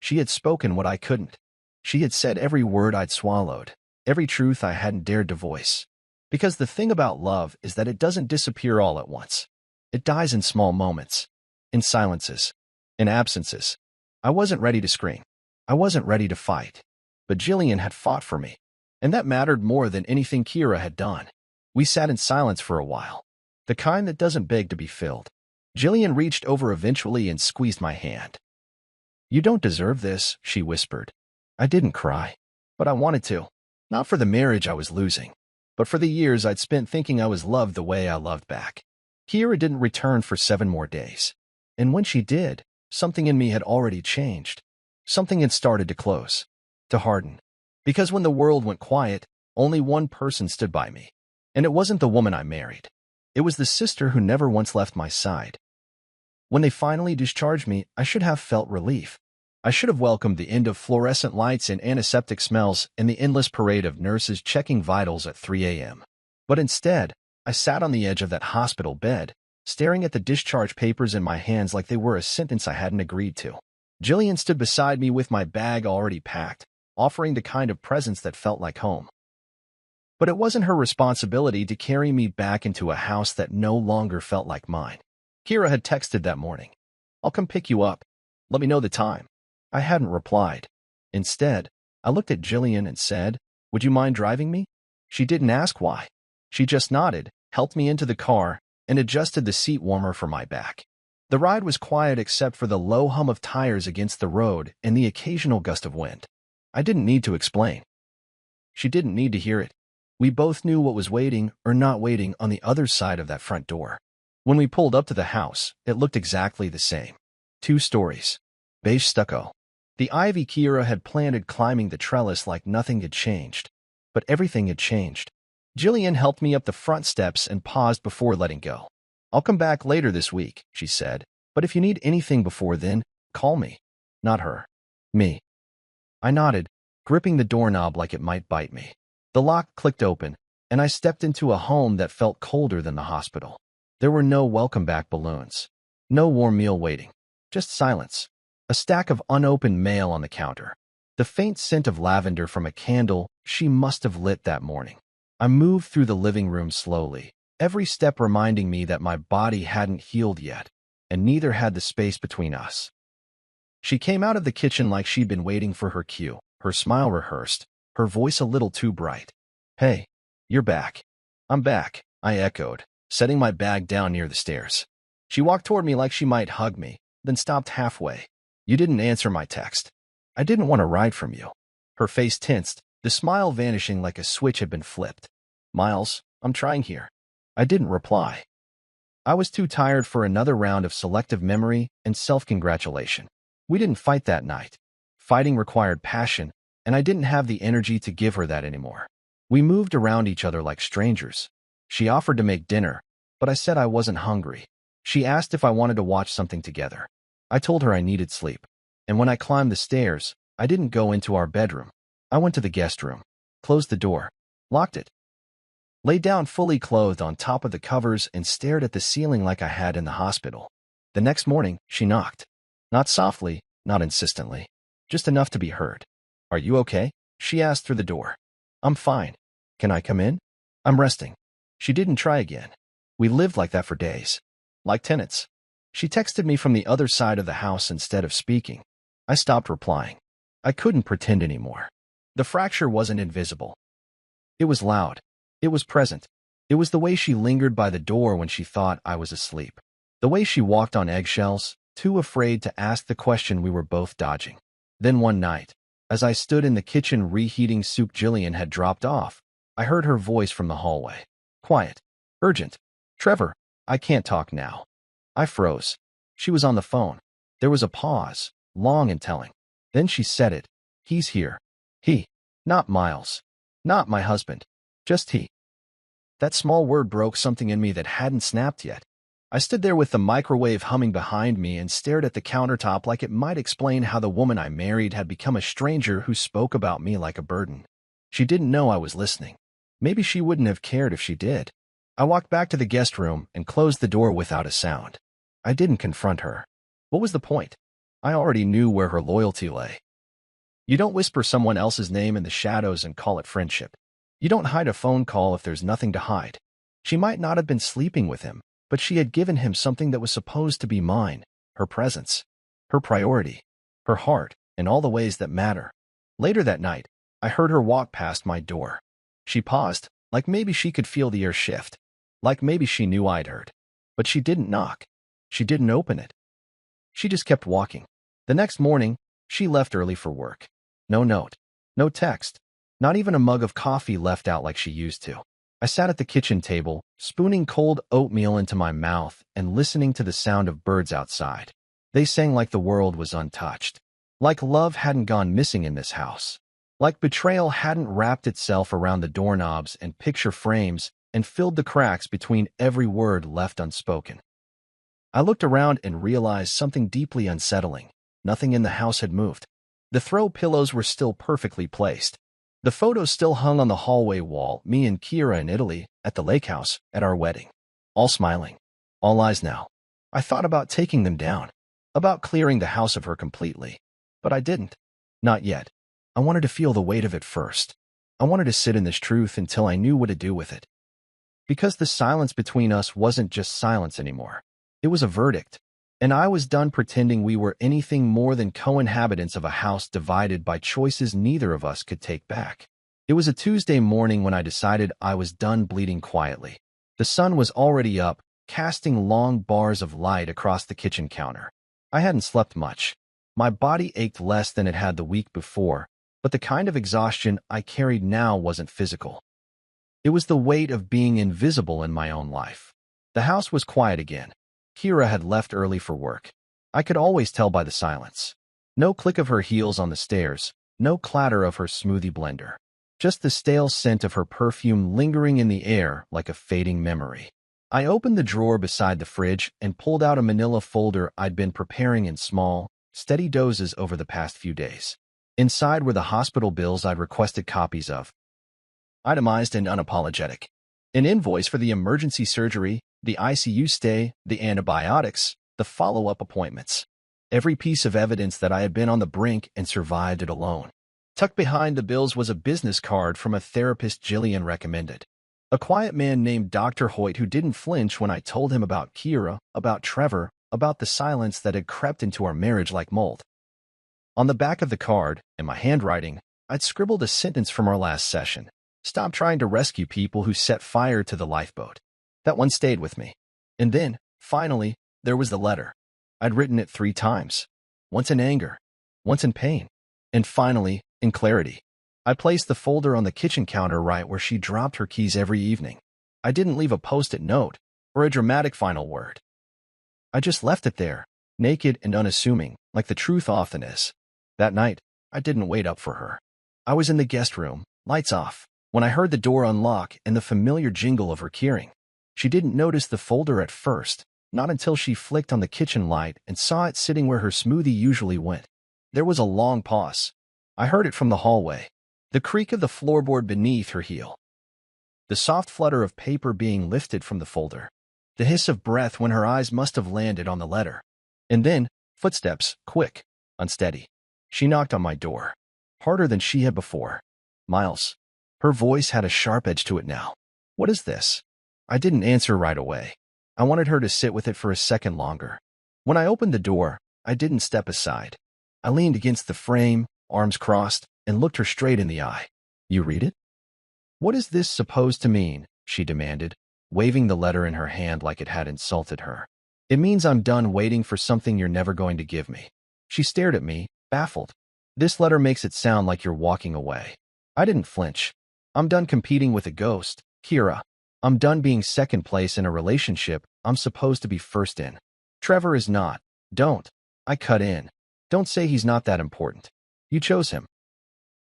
She had spoken what I couldn't. She had said every word I'd swallowed, every truth I hadn't dared to voice. Because the thing about love is that it doesn't disappear all at once. It dies in small moments, in silences, in absences. I wasn't ready to scream. I wasn't ready to fight. But Jillian had fought for me, and that mattered more than anything Kira had done. We sat in silence for a while, the kind that doesn't beg to be filled. Jillian reached over eventually and squeezed my hand. You don't deserve this, she whispered. I didn't cry, but I wanted to. Not for the marriage I was losing, but for the years I'd spent thinking I was loved the way I loved back. Kira didn't return for 7 more days. And when she did, something in me had already changed. Something had started to close, to harden. Because when the world went quiet, only one person stood by me. And it wasn't the woman I married. It was the sister who never once left my side. When they finally discharged me, I should have felt relief. I should have welcomed the end of fluorescent lights and antiseptic smells and the endless parade of nurses checking vitals at 3 a.m. But instead, I sat on the edge of that hospital bed, staring at the discharge papers in my hands like they were a sentence I hadn't agreed to. Jillian stood beside me with my bag already packed, offering the kind of presence that felt like home. But it wasn't her responsibility to carry me back into a house that no longer felt like mine. Kira had texted that morning. I'll come pick you up. Let me know the time. I hadn't replied. Instead, I looked at Jillian and said, Would you mind driving me? She didn't ask why. She just nodded, helped me into the car, and adjusted the seat warmer for my back. The ride was quiet except for the low hum of tires against the road and the occasional gust of wind. I didn't need to explain. She didn't need to hear it. We both knew what was waiting or not waiting on the other side of that front door. When we pulled up to the house, it looked exactly the same. 2 stories. Beige stucco. The ivy Kira had planted climbing the trellis like nothing had changed. But everything had changed. Jillian helped me up the front steps and paused before letting go. "I'll come back later this week," she said. "But if you need anything before then, call me." Not her. Me. I nodded, gripping the doorknob like it might bite me. The lock clicked open, and I stepped into a home that felt colder than the hospital. There were no welcome-back balloons. No warm meal waiting. Just silence. A stack of unopened mail on the counter. The faint scent of lavender from a candle she must have lit that morning. I moved through the living room slowly, every step reminding me that my body hadn't healed yet, and neither had the space between us. She came out of the kitchen like she'd been waiting for her cue, her smile rehearsed, her voice a little too bright. "Hey, you're back." "I'm back," I echoed, setting my bag down near the stairs. She walked toward me like she might hug me, then stopped halfway. "You didn't answer my text." "I didn't want a ride from you." Her face tensed, the smile vanishing like a switch had been flipped. "Miles, I'm trying here." I didn't reply. I was too tired for another round of selective memory and self-congratulation. We didn't fight that night. Fighting required passion, and I didn't have the energy to give her that anymore. We moved around each other like strangers. She offered to make dinner, but I said I wasn't hungry. She asked if I wanted to watch something together. I told her I needed sleep. And when I climbed the stairs, I didn't go into our bedroom. I went to the guest room, closed the door, locked it, lay down fully clothed on top of the covers and stared at the ceiling like I had in the hospital. The next morning, she knocked. Not softly, not insistently, just enough to be heard. "Are you okay?" she asked through the door. "I'm fine. Can I come in?" "I'm resting." She didn't try again. We lived like that for days. Like tenants. She texted me from the other side of the house instead of speaking. I stopped replying. I couldn't pretend anymore. The fracture wasn't invisible. It was loud. It was present. It was the way she lingered by the door when she thought I was asleep. The way she walked on eggshells, too afraid to ask the question we were both dodging. Then one night, as I stood in the kitchen reheating soup Jillian had dropped off, I heard her voice from the hallway. Quiet. Urgent. "Trevor, I can't talk now." I froze. She was on the phone. There was a pause, long and telling. Then she said it. "He's here." He. Not Miles. Not my husband. Just he. That small word broke something in me that hadn't snapped yet. I stood there with the microwave humming behind me and stared at the countertop like it might explain how the woman I married had become a stranger who spoke about me like a burden. She didn't know I was listening. Maybe she wouldn't have cared if she did. I walked back to the guest room and closed the door without a sound. I didn't confront her. What was the point? I already knew where her loyalty lay. You don't whisper someone else's name in the shadows and call it friendship. You don't hide a phone call if there's nothing to hide. She might not have been sleeping with him, but she had given him something that was supposed to be mine, her presence, her priority, her heart, in all the ways that matter. Later that night, I heard her walk past my door. She paused, like maybe she could feel the air shift, like maybe she knew I'd heard. But she didn't knock. She didn't open it. She just kept walking. The next morning, she left early for work. No note, no text, not even a mug of coffee left out like she used to. I sat at the kitchen table, spooning cold oatmeal into my mouth and listening to the sound of birds outside. They sang like the world was untouched. Like love hadn't gone missing in this house. Like betrayal hadn't wrapped itself around the doorknobs and picture frames and filled the cracks between every word left unspoken. I looked around and realized something deeply unsettling. Nothing in the house had moved. The throw pillows were still perfectly placed. The photos still hung on the hallway wall, me and Kira in Italy, at the lake house, at our wedding. All smiling. All eyes now. I thought about taking them down. About clearing the house of her completely. But I didn't. Not yet. I wanted to feel the weight of it first. I wanted to sit in this truth until I knew what to do with it. Because the silence between us wasn't just silence anymore. It was a verdict. And I was done pretending we were anything more than co-inhabitants of a house divided by choices neither of us could take back. It was a Tuesday morning when I decided I was done bleeding quietly. The sun was already up, casting long bars of light across the kitchen counter. I hadn't slept much. My body ached less than it had the week before, but the kind of exhaustion I carried now wasn't physical. It was the weight of being invisible in my own life. The house was quiet again. Kira had left early for work. I could always tell by the silence. No click of her heels on the stairs, no clatter of her smoothie blender. Just the stale scent of her perfume lingering in the air like a fading memory. I opened the drawer beside the fridge and pulled out a manila folder I'd been preparing in small, steady doses over the past few days. Inside were the hospital bills I'd requested copies of, itemized and unapologetic. An invoice for the emergency surgery, the ICU stay, the antibiotics, the follow-up appointments. Every piece of evidence that I had been on the brink and survived it alone. Tucked behind the bills was a business card from a therapist Jillian recommended. A quiet man named Dr. Hoyt who didn't flinch when I told him about Kira, about Trevor, about the silence that had crept into our marriage like mold. On the back of the card, in my handwriting, I'd scribbled a sentence from our last session. Stop trying to rescue people who set fire to the lifeboat. That one stayed with me. And then, finally, there was the letter. I'd written it 3 times. Once in anger, once in pain, and finally, in clarity. I placed the folder on the kitchen counter right where she dropped her keys every evening. I didn't leave a post-it note or a dramatic final word. I just left it there, naked and unassuming, like the truth often is. That night, I didn't wait up for her. I was in the guest room, lights off, when I heard the door unlock and the familiar jingle of her keyring. She didn't notice the folder at first, not until she flicked on the kitchen light and saw it sitting where her smoothie usually went. There was a long pause. I heard it from the hallway. The creak of the floorboard beneath her heel. The soft flutter of paper being lifted from the folder. The hiss of breath when her eyes must have landed on the letter. And then, footsteps, quick, unsteady. She knocked on my door. Harder than she had before. Miles. Her voice had a sharp edge to it now. What is this? I didn't answer right away. I wanted her to sit with it for a second longer. When I opened the door, I didn't step aside. I leaned against the frame, arms crossed, and looked her straight in the eye. You read it? What is this supposed to mean? She demanded, waving the letter in her hand like it had insulted her. It means I'm done waiting for something you're never going to give me. She stared at me, baffled. This letter makes it sound like you're walking away. I didn't flinch. I'm done competing with a ghost, Kira. I'm done being second place in a relationship I'm supposed to be first in. Trevor is not. Don't. I cut in. Don't say he's not that important. You chose him.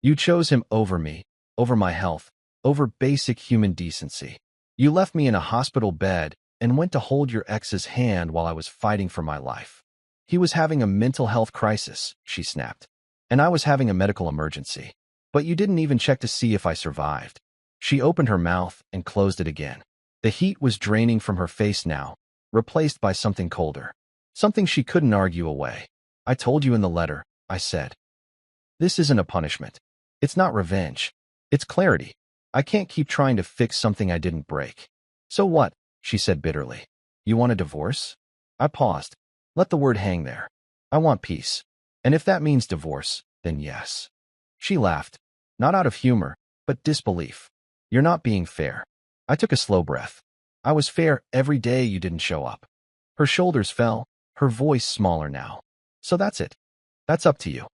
You chose him over me, over my health, over basic human decency. You left me in a hospital bed and went to hold your ex's hand while I was fighting for my life. He was having a mental health crisis, she snapped. And I was having a medical emergency. But you didn't even check to see if I survived. She opened her mouth and closed it again. The heat was draining from her face now, replaced by something colder. Something she couldn't argue away. I told you in the letter, I said. This isn't a punishment. It's not revenge. It's clarity. I can't keep trying to fix something I didn't break. So what? She said bitterly. You want a divorce? I paused. Let the word hang there. I want peace. And if that means divorce, then yes. She laughed. Not out of humor, but disbelief. You're not being fair. I took a slow breath. I was fair every day you didn't show up. Her shoulders fell, her voice smaller now. So that's it. That's up to you.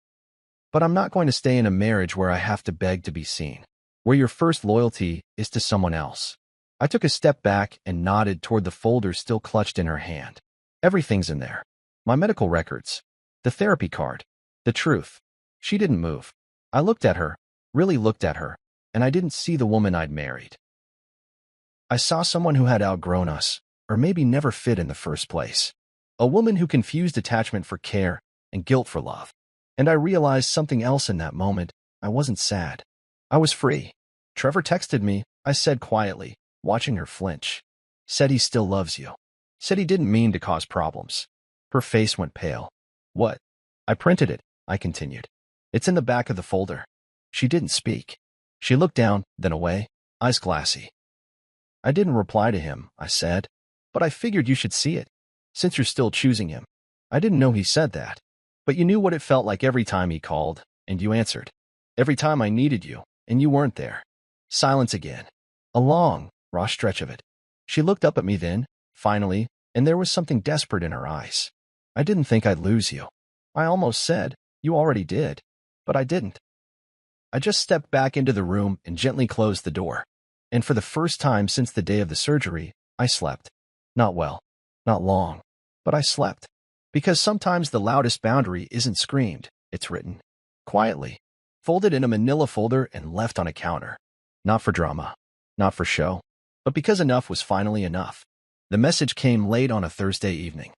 But I'm not going to stay in a marriage where I have to beg to be seen, where your first loyalty is to someone else. I took a step back and nodded toward the folder still clutched in her hand. Everything's in there. My medical records. The therapy card. The truth. She didn't move. I looked at her, really looked at her, and I didn't see the woman I'd married. I saw someone who had outgrown us, or maybe never fit in the first place. A woman who confused attachment for care and guilt for love. And I realized something else in that moment. I wasn't sad. I was free. Trevor texted me, I said quietly, watching her flinch. Said he still loves you. Said he didn't mean to cause problems. Her face went pale. What? I printed it, I continued. It's in the back of the folder. She didn't speak. She looked down, then away, eyes glassy. I didn't reply to him, I said, but I figured you should see it, since you're still choosing him. I didn't know he said that. But you knew what it felt like every time he called, and you answered. Every time I needed you, and you weren't there. Silence again. A long, raw stretch of it. She looked up at me then, finally, and there was something desperate in her eyes. I didn't think I'd lose you. I almost said, you already did. But I didn't. I just stepped back into the room and gently closed the door. And for the first time since the day of the surgery, I slept. Not well, not long, but I slept. Because sometimes the loudest boundary isn't screamed, it's written. Quietly, folded in a manila folder and left on a counter. Not for drama, not for show, but because enough was finally enough. The message came late on a Thursday evening.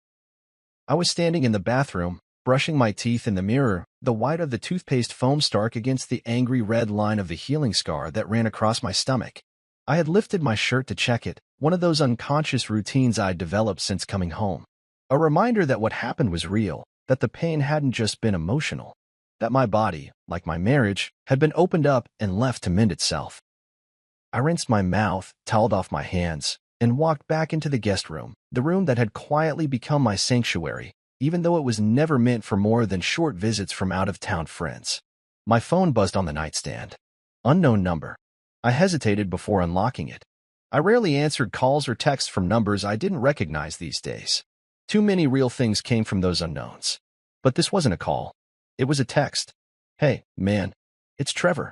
I was standing in the bathroom, brushing my teeth in the mirror, the white of the toothpaste foam stark against the angry red line of the healing scar that ran across my stomach. I had lifted my shirt to check it, one of those unconscious routines I'd developed since coming home. A reminder that what happened was real, that the pain hadn't just been emotional, that my body, like my marriage, had been opened up and left to mend itself. I rinsed my mouth, toweled off my hands, and walked back into the guest room, the room that had quietly become my sanctuary, even though it was never meant for more than short visits from out-of-town friends. My phone buzzed on the nightstand. Unknown number. I hesitated before unlocking it. I rarely answered calls or texts from numbers I didn't recognize these days. Too many real things came from those unknowns. But this wasn't a call. It was a text. Hey, man, it's Trevor.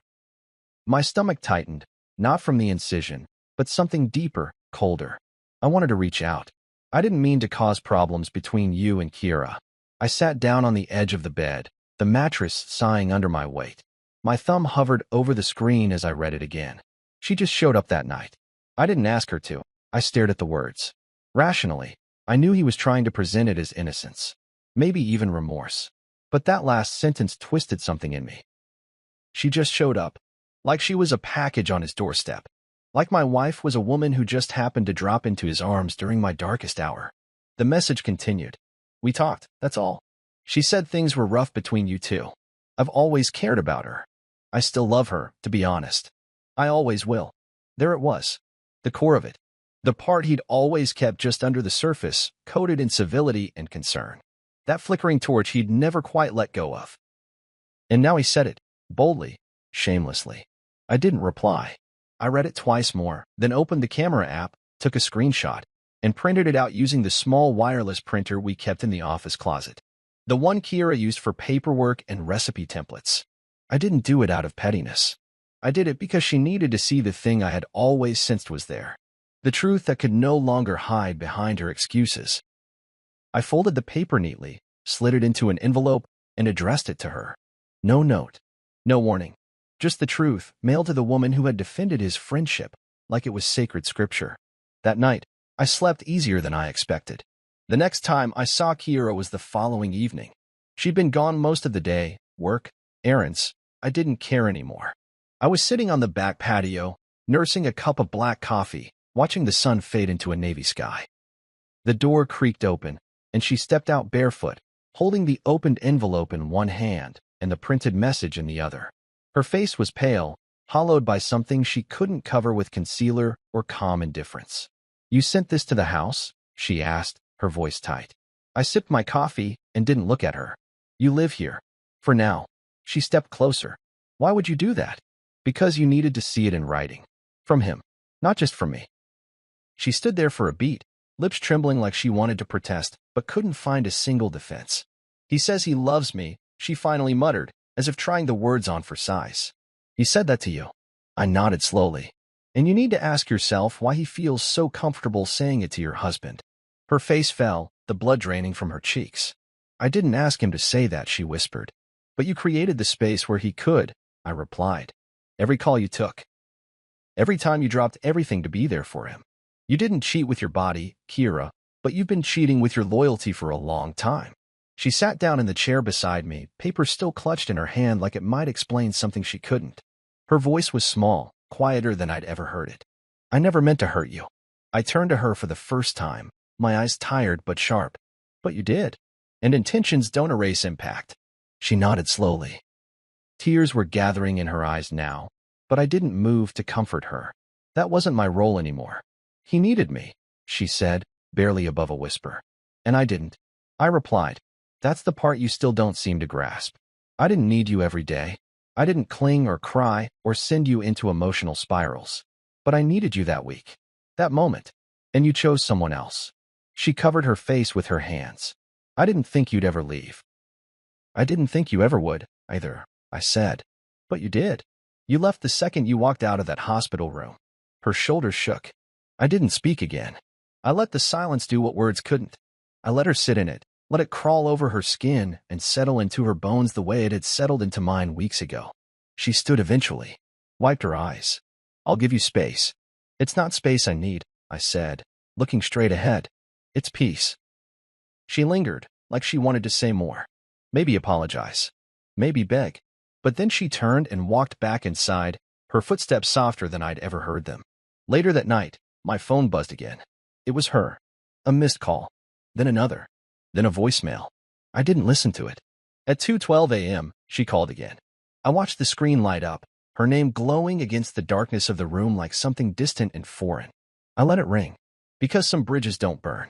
My stomach tightened, not from the incision, but something deeper, colder. I wanted to reach out. I didn't mean to cause problems between you and Kira. I sat down on the edge of the bed, the mattress sighing under my weight. My thumb hovered over the screen as I read it again. She just showed up that night. I didn't ask her to. I stared at the words. Rationally, I knew he was trying to present it as innocence, maybe even remorse. But that last sentence twisted something in me. She just showed up, like she was a package on his doorstep. Like my wife was a woman who just happened to drop into his arms during my darkest hour. The message continued. We talked, that's all. She said things were rough between you two. I've always cared about her. I still love her, to be honest. I always will. There it was. The core of it. The part he'd always kept just under the surface, coated in civility and concern. That flickering torch he'd never quite let go of. And now he said it, boldly, shamelessly. I didn't reply. I read it twice more, then opened the camera app, took a screenshot, and printed it out using the small wireless printer we kept in the office closet. The one Kira used for paperwork and recipe templates. I didn't do it out of pettiness. I did it because she needed to see the thing I had always sensed was there. The truth that could no longer hide behind her excuses. I folded the paper neatly, slid it into an envelope, and addressed it to her. No note. No warning. Just the truth, mailed to the woman who had defended his friendship, like it was sacred scripture. That night, I slept easier than I expected. The next time I saw Kira was the following evening. She'd been gone most of the day, work, errands. I didn't care anymore. I was sitting on the back patio, nursing a cup of black coffee, watching the sun fade into a navy sky. The door creaked open, and she stepped out barefoot, holding the opened envelope in one hand and the printed message in the other. Her face was pale, hollowed by something she couldn't cover with concealer or calm indifference. You sent this to the house? She asked, her voice tight. I sipped my coffee and didn't look at her. You live here. For now. She stepped closer. Why would you do that? Because you needed to see it in writing. From him. Not just from me. She stood there for a beat, lips trembling like she wanted to protest, but couldn't find a single defense. He says he loves me, she finally muttered, as if trying the words on for size. He said that to you. I nodded slowly. And you need to ask yourself why he feels so comfortable saying it to your husband. Her face fell, the blood draining from her cheeks. I didn't ask him to say that, she whispered. But you created the space where he could, I replied. Every call you took. Every time you dropped everything to be there for him. You didn't cheat with your body, Kira, but you've been cheating with your loyalty for a long time. She sat down in the chair beside me, paper still clutched in her hand like it might explain something she couldn't. Her voice was small, quieter than I'd ever heard it. I never meant to hurt you. I turned to her for the first time, my eyes tired but sharp. But you did. And intentions don't erase impact. She nodded slowly. Tears were gathering in her eyes now, but I didn't move to comfort her. That wasn't my role anymore. He needed me, she said, barely above a whisper. And I didn't. I replied. That's the part you still don't seem to grasp. I didn't need you every day. I didn't cling or cry or send you into emotional spirals. But I needed you that week. That moment. And you chose someone else. She covered her face with her hands. I didn't think you'd ever leave. I didn't think you ever would, either, I said. But you did. You left the second you walked out of that hospital room. Her shoulders shook. I didn't speak again. I let the silence do what words couldn't. I let her sit in it, let it crawl over her skin and settle into her bones the way it had settled into mine weeks ago. She stood eventually, wiped her eyes. I'll give you space. It's not space I need, I said, looking straight ahead. It's peace. She lingered, like she wanted to say more. Maybe apologize. Maybe beg. But then she turned and walked back inside, her footsteps softer than I'd ever heard them. Later that night, my phone buzzed again. It was her. A missed call. Then another. Then a voicemail. I didn't listen to it. At 2:12 a.m., she called again. I watched the screen light up, her name glowing against the darkness of the room like something distant and foreign. I let it ring. Because some bridges don't burn.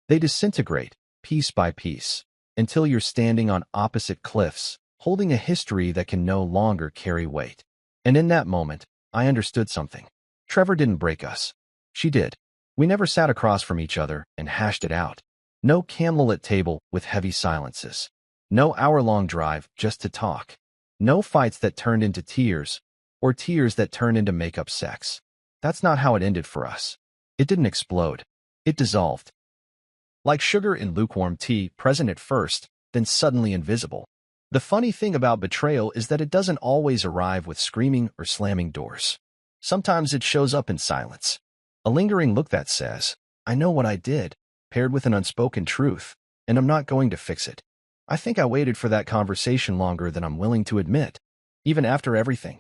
They disintegrate, piece by piece, until you're standing on opposite cliffs, holding a history that can no longer carry weight. And in that moment, I understood something. Trevor didn't break us. She did. We never sat across from each other and hashed it out. No candlelit table with heavy silences. No hour-long drive just to talk. No fights that turned into tears, or tears that turned into make-up sex. That's not how it ended for us. It didn't explode. It dissolved. Like sugar in lukewarm tea, present at first, then suddenly invisible. The funny thing about betrayal is that it doesn't always arrive with screaming or slamming doors. Sometimes it shows up in silence. A lingering look that says, I know what I did, paired with an unspoken truth, and I'm not going to fix it. I think I waited for that conversation longer than I'm willing to admit, even after everything.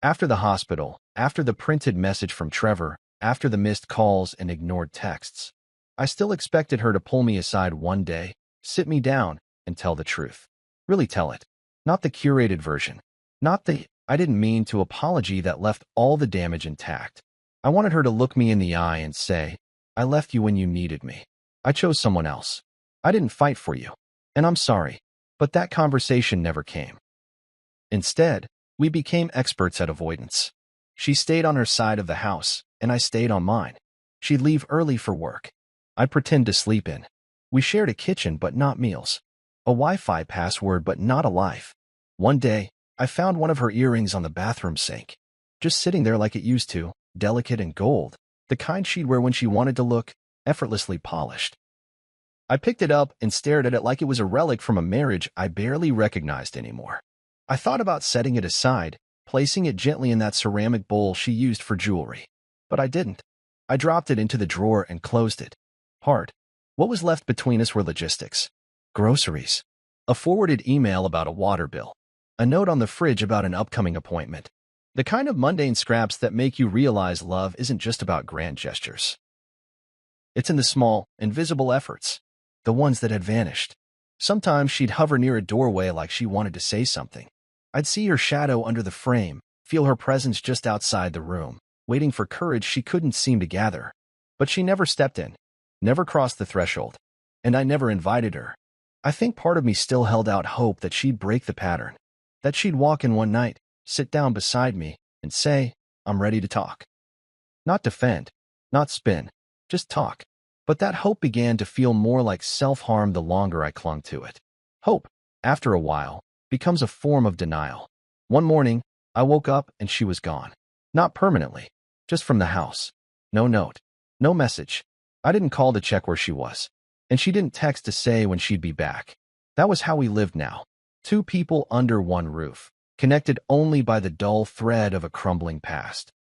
After the hospital, after the printed message from Trevor, after the missed calls and ignored texts, I still expected her to pull me aside one day, sit me down, and tell the truth. Really tell it. Not the curated version. Not the, I didn't mean to apology that left all the damage intact. I wanted her to look me in the eye and say, I left you when you needed me. I chose someone else. I didn't fight for you. And I'm sorry. But that conversation never came. Instead, we became experts at avoidance. She stayed on her side of the house, and I stayed on mine. She'd leave early for work. I'd pretend to sleep in. We shared a kitchen but not meals. A Wi-Fi password but not a life. One day, I found one of her earrings on the bathroom sink. Just sitting there like it used to, delicate and gold, the kind she'd wear when she wanted to look effortlessly polished. I picked it up and stared at it like it was a relic from a marriage I barely recognized anymore. I thought about setting it aside, placing it gently in that ceramic bowl she used for jewelry. But I didn't. I dropped it into the drawer and closed it. Hard. What was left between us were logistics. Groceries. A forwarded email about a water bill. A note on the fridge about an upcoming appointment. The kind of mundane scraps that make you realize love isn't just about grand gestures. It's in the small, invisible efforts. The ones that had vanished. Sometimes she'd hover near a doorway like she wanted to say something. I'd see her shadow under the frame, feel her presence just outside the room, waiting for courage she couldn't seem to gather. But she never stepped in, never crossed the threshold, and I never invited her. I think part of me still held out hope that she'd break the pattern, that she'd walk in one night, sit down beside me, and say, I'm ready to talk. Not defend, not spin, just talk. But that hope began to feel more like self-harm the longer I clung to it. Hope, after a while, becomes a form of denial. One morning, I woke up and she was gone. Not permanently, just from the house. No note, no message. I didn't call to check where she was, and she didn't text to say when she'd be back. That was how we lived now. Two people under one roof, connected only by the dull thread of a crumbling past.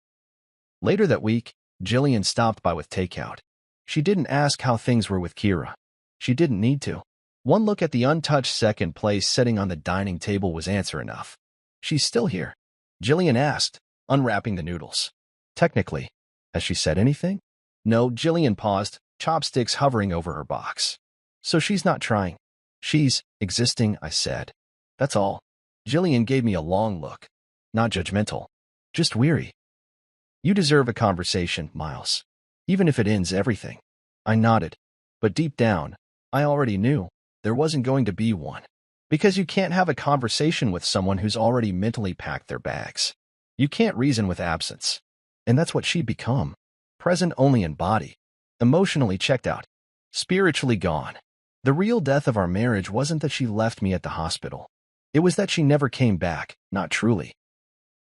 Later that week, Jillian stopped by with takeout. She didn't ask how things were with Kira. She didn't need to. One look at the untouched second place sitting on the dining table was answer enough. She's still here. Jillian asked, unwrapping the noodles. Technically, has she said anything? No, Jillian paused, chopsticks hovering over her box. So she's not trying. She's existing, I said. That's all. Jillian gave me a long look. Not judgmental. Just weary. You deserve a conversation, Miles. Even if it ends everything. I nodded. But deep down, I already knew there wasn't going to be one. Because you can't have a conversation with someone who's already mentally packed their bags. You can't reason with absence. And that's what she'd become. Present only in body. Emotionally checked out. Spiritually gone. The real death of our marriage wasn't that she left me at the hospital. It was that she never came back, not truly.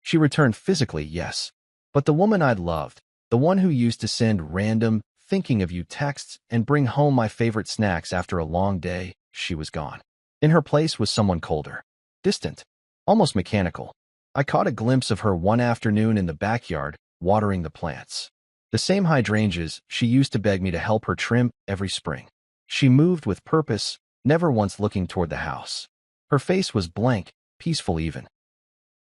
She returned physically, yes. But the woman I'd loved, the one who used to send random, thinking of you texts and bring home my favorite snacks after a long day, she was gone. In her place was someone colder, distant, almost mechanical. I caught a glimpse of her one afternoon in the backyard, watering the plants. The same hydrangeas she used to beg me to help her trim every spring. She moved with purpose, never once looking toward the house. Her face was blank, peaceful even.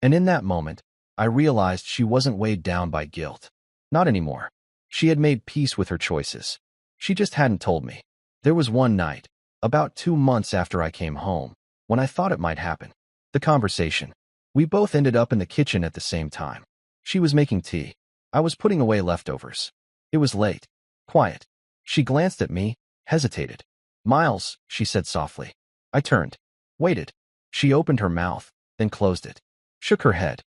And in that moment, I realized she wasn't weighed down by guilt. Not anymore. She had made peace with her choices. She just hadn't told me. There was one night, about 2 months after I came home, when I thought it might happen. The conversation. We both ended up in the kitchen at the same time. She was making tea. I was putting away leftovers. It was late. Quiet. She glanced at me, hesitated. "Miles," she said softly. I turned. Waited. She opened her mouth, then closed it. Shook her head.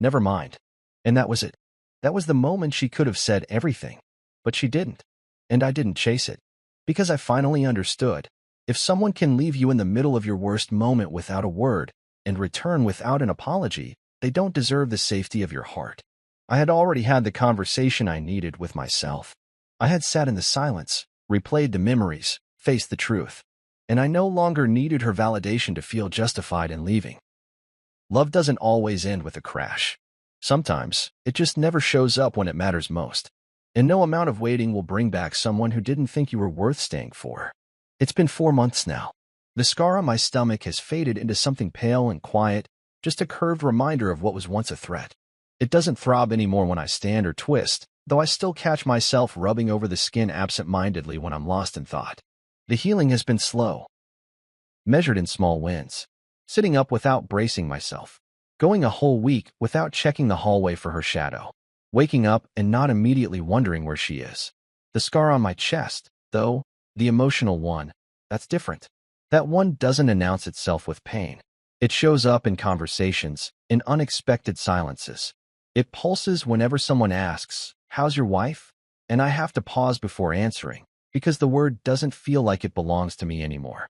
"Never mind." And that was it. That was the moment she could have said everything. But she didn't. And I didn't chase it. Because I finally understood. If someone can leave you in the middle of your worst moment without a word, and return without an apology, they don't deserve the safety of your heart. I had already had the conversation I needed with myself. I had sat in the silence, replayed the memories, faced the truth. And I no longer needed her validation to feel justified in leaving. Love doesn't always end with a crash. Sometimes, it just never shows up when it matters most. And no amount of waiting will bring back someone who didn't think you were worth staying for. It's been 4 months now. The scar on my stomach has faded into something pale and quiet, just a curved reminder of what was once a threat. It doesn't throb anymore when I stand or twist, though I still catch myself rubbing over the skin absent-mindedly when I'm lost in thought. The healing has been slow, measured in small wins. Sitting up without bracing myself. Going a whole week without checking the hallway for her shadow. Waking up and not immediately wondering where she is. The scar on my chest, though, the emotional one, that's different. That one doesn't announce itself with pain. It shows up in conversations, in unexpected silences. It pulses whenever someone asks, "How's your wife?" And I have to pause before answering, because the word doesn't feel like it belongs to me anymore.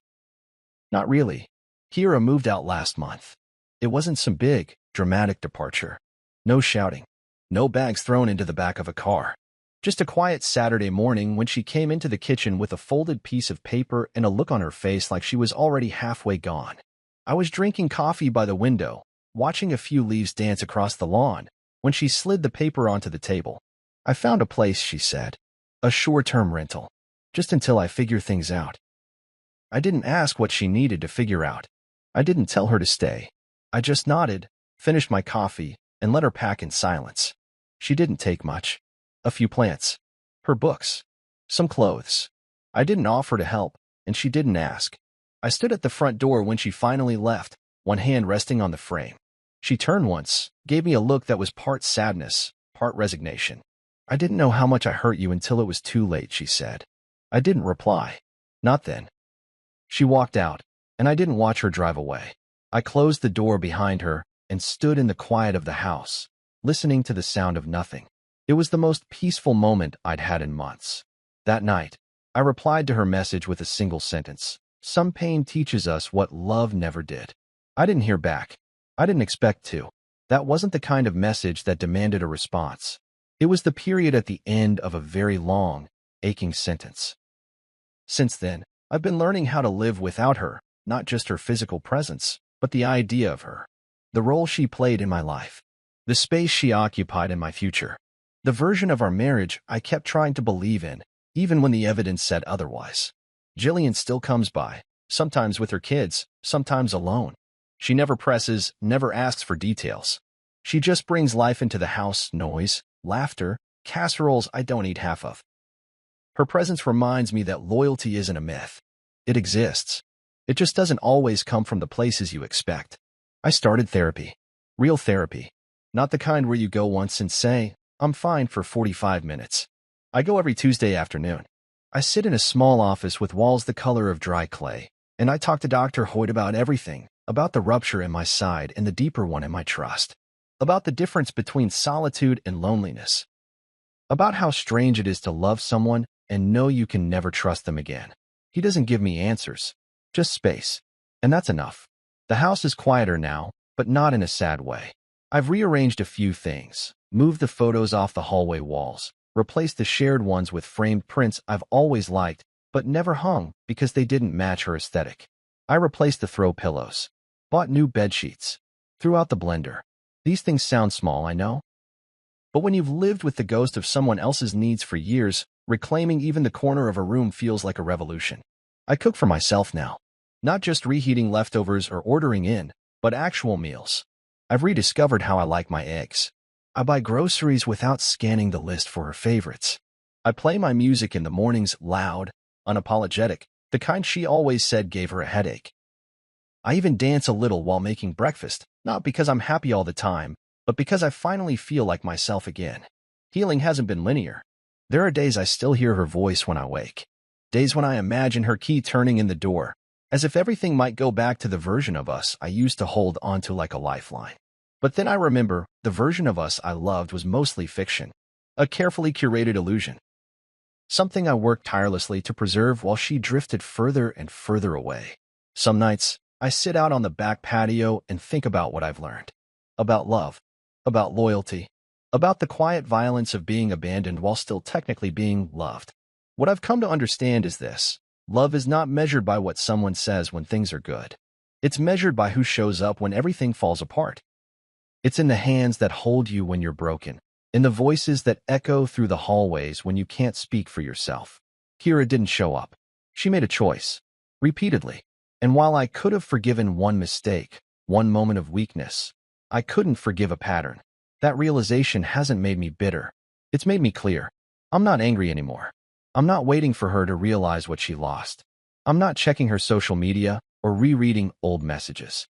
Not really. Kira moved out last month. It wasn't some big, dramatic departure. No shouting. No bags thrown into the back of a car. Just a quiet Saturday morning when she came into the kitchen with a folded piece of paper and a look on her face like she was already halfway gone. I was drinking coffee by the window, watching a few leaves dance across the lawn, when she slid the paper onto the table. "I found a place," she said. "A short-term rental. Just until I figure things out." I didn't ask what she needed to figure out. I didn't tell her to stay. I just nodded, finished my coffee, and let her pack in silence. She didn't take much. A few plants. Her books. Some clothes. I didn't offer to help, and she didn't ask. I stood at the front door when she finally left, one hand resting on the frame. She turned once, gave me a look that was part sadness, part resignation. "I didn't know how much I hurt you until it was too late," she said. I didn't reply. Not then. She walked out, and I didn't watch her drive away. I closed the door behind her and stood in the quiet of the house, listening to the sound of nothing. It was the most peaceful moment I'd had in months. That night, I replied to her message with a single sentence. "Some pain teaches us what love never did." I didn't hear back. I didn't expect to. That wasn't the kind of message that demanded a response. It was the period at the end of a very long, aching sentence. Since then, I've been learning how to live without her, not just her physical presence, but the idea of her. The role she played in my life. The space she occupied in my future. The version of our marriage I kept trying to believe in, even when the evidence said otherwise. Jillian still comes by, sometimes with her kids, sometimes alone. She never presses, never asks for details. She just brings life into the house, noise, laughter, casseroles I don't eat half of. Her presence reminds me that loyalty isn't a myth. It exists. It just doesn't always come from the places you expect. I started therapy. Real therapy. Not the kind where you go once and say, "I'm fine," for 45 minutes. I go every Tuesday afternoon. I sit in a small office with walls the color of dry clay, and I talk to Dr. Hoyt about everything, about the rupture in my side and the deeper one in my trust, about the difference between solitude and loneliness, about how strange it is to love someone and know you can never trust them again. He doesn't give me answers, just space, and that's enough. The house is quieter now, but not in a sad way. I've rearranged a few things, moved the photos off the hallway walls, replaced the shared ones with framed prints I've always liked but never hung because they didn't match her aesthetic. I replaced the throw pillows, bought new bed sheets, threw out the blender. These things sound small, I know. But when you've lived with the ghost of someone else's needs for years, reclaiming even the corner of a room feels like a revolution. I cook for myself now, not just reheating leftovers or ordering in, but actual meals. I've rediscovered how I like my eggs. I buy groceries without scanning the list for her favorites. I play my music in the mornings loud, unapologetic, the kind she always said gave her a headache. I even dance a little while making breakfast, not because I'm happy all the time, but because I finally feel like myself again. Healing hasn't been linear. There are days I still hear her voice when I wake. Days when I imagine her key turning in the door, as if everything might go back to the version of us I used to hold onto like a lifeline. But then I remember the version of us I loved was mostly fiction, a carefully curated illusion. Something I worked tirelessly to preserve while she drifted further and further away. Some nights, I sit out on the back patio and think about what I've learned. About love. About loyalty. About the quiet violence of being abandoned while still technically being loved. What I've come to understand is this. Love is not measured by what someone says when things are good. It's measured by who shows up when everything falls apart. It's in the hands that hold you when you're broken, in the voices that echo through the hallways when you can't speak for yourself. Kira didn't show up. She made a choice, repeatedly. And while I could have forgiven one mistake, one moment of weakness, I couldn't forgive a pattern. That realization hasn't made me bitter. It's made me clear. I'm not angry anymore. I'm not waiting for her to realize what she lost. I'm not checking her social media or rereading old messages.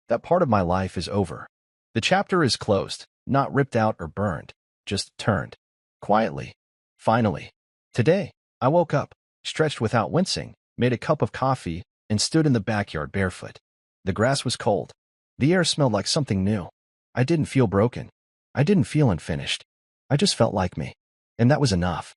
That part of my life is over. The chapter is closed, not ripped out or burned, just turned. Quietly. Finally. Today, I woke up, stretched without wincing, made a cup of coffee, and stood in the backyard barefoot. The grass was cold. The air smelled like something new. I didn't feel broken. I didn't feel unfinished. I just felt like me. And that was enough.